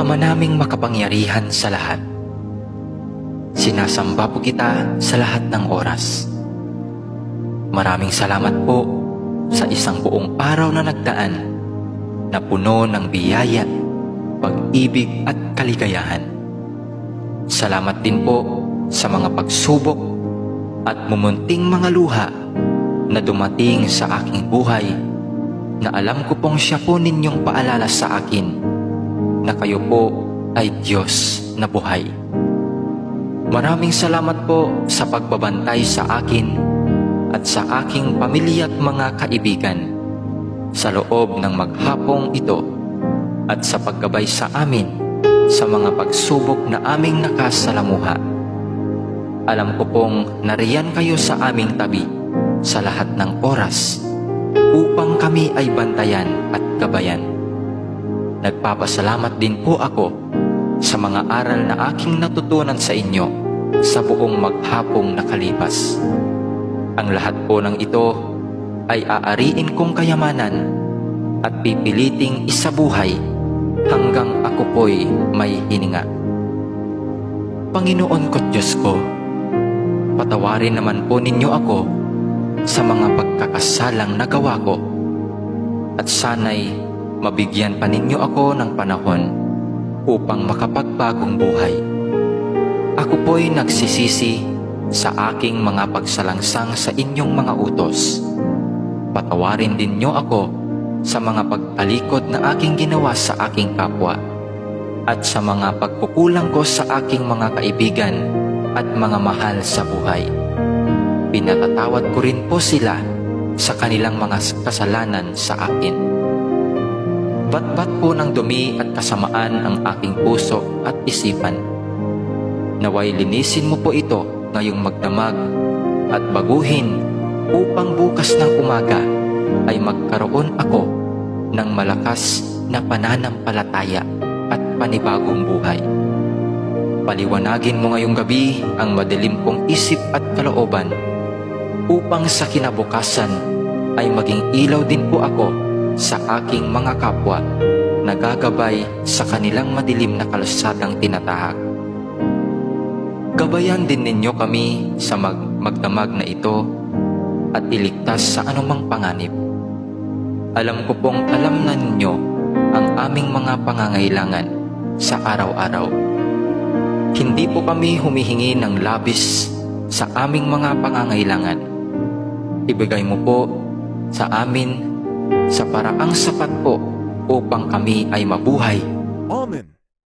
Ama naming makapangyarihan sa lahat, sinasamba po kita sa lahat ng oras. Maraming salamat po sa isang buong araw na nagdaan na puno ng biyaya, pag-ibig at kaligayahan. Salamat din po sa mga pagsubok at mumunting mga luha na dumating sa aking buhay, na alam ko pong siya po ninyong paalala sa akin na kayo po ay Diyos na buhay. Maraming salamat po sa pagbabantay sa akin at sa aking pamilya at mga kaibigan sa loob ng maghapong ito, at sa paggabay sa amin sa mga pagsubok na aming nakasalamuha. Alam ko pong nariyan kayo sa aming tabi sa lahat ng oras upang kami ay bantayan at gabayan. Nagpapasalamat din po ako sa mga aral na aking natutunan sa inyo sa buong maghapong nakalipas. Ang lahat po ng ito ay aariin kong kayamanan at pipiliting isabuhay hanggang ako po'y may hininga. Panginoon ko't Diyos ko, patawarin naman po ninyo ako sa mga pagkakasalang nagawa ko, at sana'y mabigyan pa ninyo ako ng panahon upang makapagbagong buhay. Ako po'y nagsisisi sa aking mga pagsalangsang sa inyong mga utos. Patawarin din niyo ako sa mga pagtalikod na aking ginawa sa aking kapwa, at sa mga pagkukulang ko sa aking mga kaibigan at mga mahal sa buhay. Pinatatawad ko rin po sila sa kanilang mga kasalanan sa akin. Batbat po ng dumi at kasamaan ang aking puso at isipan. Naway linisin mo po ito ngayong magdamag at baguhin upang bukas ng umaga ay magkaroon ako ng malakas na pananampalataya at panibagong buhay. Paliwanagin mo ngayong gabi ang madilim kong isip at kalooban upang sa kinabukasan ay maging ilaw din po ako sa aking mga kapwa na gagabay sa kanilang madilim na kalsadang tinatahak. Gabayan din ninyo kami sa magdamag na ito at iligtas sa anumang panganib. Alam ko pong alam na ninyo ang aming mga pangangailangan sa araw-araw. Hindi po kami humihingi ng labis sa aming mga pangangailangan. Ibigay mo po sa amin sa paraang sapat po upang kami ay mabuhay. Amen.